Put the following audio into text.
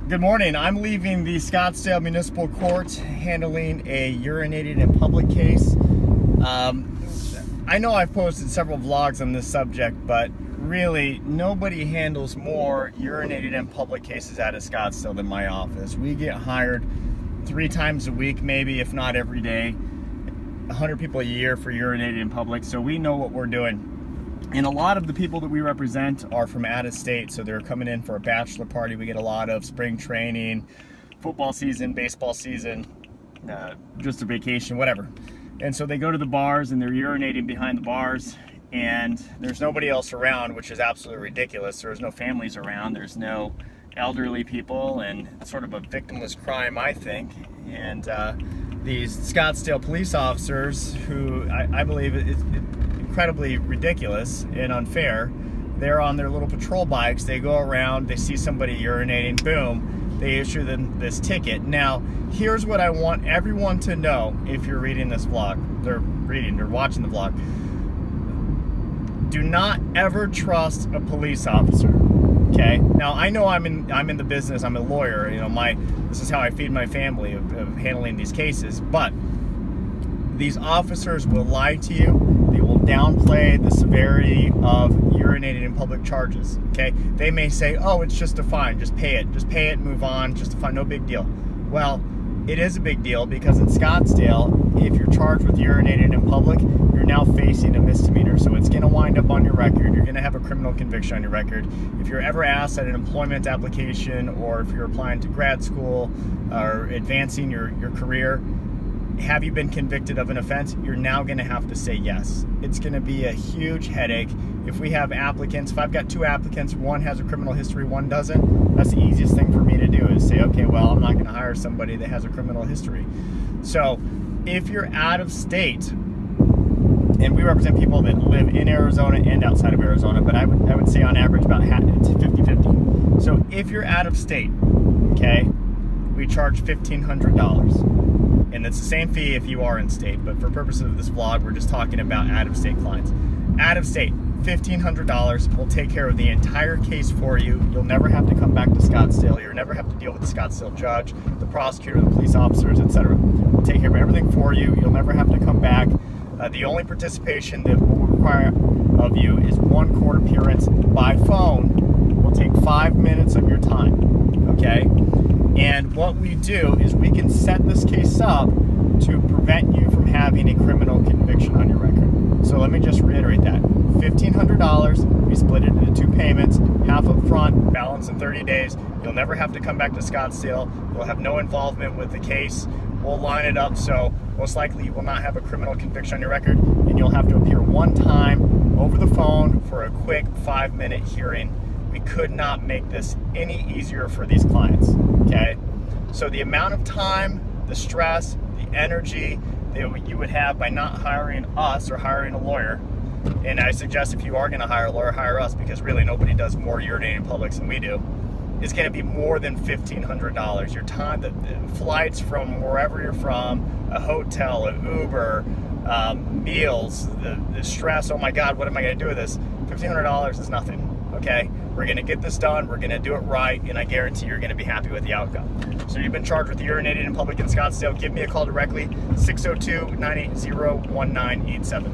Good morning. I'm leaving the Scottsdale Municipal Court handling a urinated in public case. I know I've posted several vlogs on this subject, but really nobody handles more urinated in public cases out of Scottsdale than my office. We get hired 3 times a week, maybe, if not every day. 100 people a year for urinated in public, so we know what we're doing. And a lot of the people that we represent are from out of state, so they're coming in for a bachelor party. We get a lot of spring training, football season, baseball season, just a vacation, whatever. And so they go to the bars and they're urinating behind the bars, and there's nobody else around, which is absolutely ridiculous. There's no families around, there's no elderly people, and it's sort of a victimless crime, I think. And these Scottsdale police officers, who I believe it's incredibly ridiculous and unfair, they're on their little patrol bikes, they go around, they see somebody urinating, boom, they issue them this ticket. Now, here's what I want everyone to know if you're reading this vlog, they're watching the vlog. Do not ever trust a police officer, okay? Now, I know I'm in the business, I'm a lawyer, you know, this is how I feed my family of handling these cases, but these officers will lie to you. They will downplay the severity of urinated in public charges, okay? They may say, oh, it's just a fine, just pay it, move on, just a fine, no big deal. Well, it is a big deal, because in Scottsdale, if you're charged with urinated in public, you're now facing a misdemeanor. So it's gonna wind up on your record. You're gonna have a criminal conviction on your record. If you're ever asked at an employment application, or if you're applying to grad school or advancing your career, have you been convicted of an offense? You're now going to have to say yes. It's going to be a huge headache. If we have applicants, if I've got 2 applicants, one has a criminal history, one doesn't, that's the easiest thing for me to do, is say, okay, well, I'm not going to hire somebody that has a criminal history. So if you're out of state, and we represent people that live in Arizona and outside of Arizona, but I would say on average about 50-50. So if you're out of state, okay, we charge $1,500. And it's the same fee if you are in state, but for purposes of this vlog, we're just talking about out-of-state clients. Out of state, $1,500 will take care of the entire case for you. You'll never have to come back to Scottsdale. You'll never have to deal with the Scottsdale judge, the prosecutor, the police officers, etc. We'll take care of everything for you. You'll never have to come back. The only participation that we'll require of you is 1 court appearance by phone. Will take 5 minutes of your time, okay? And what we do is we can set this case up to prevent you from having a criminal conviction on your record. So let me just reiterate that. $1,500, we split it into 2 payments, half up front, balance in 30 days. You'll never have to come back to Scottsdale. You'll have no involvement with the case. We'll line it up so most likely you will not have a criminal conviction on your record, and you'll have to appear 1 time over the phone for a quick 5-minute hearing. We could not make this any easier for these clients, okay? So the amount of time, the stress, the energy that you would have by not hiring us or hiring a lawyer, and I suggest if you are gonna hire a lawyer, hire us, because really nobody does more urinating in public than we do, is gonna be more than $1,500. Your time, the flights from wherever you're from, a hotel, an Uber, meals, the stress, oh my God, what am I gonna do with this? $1,500 is nothing. Okay, we're gonna get this done, we're gonna do it right, and I guarantee you're gonna be happy with the outcome. So you've been charged with urinating in public in Scottsdale, give me a call directly, 602-980-1987.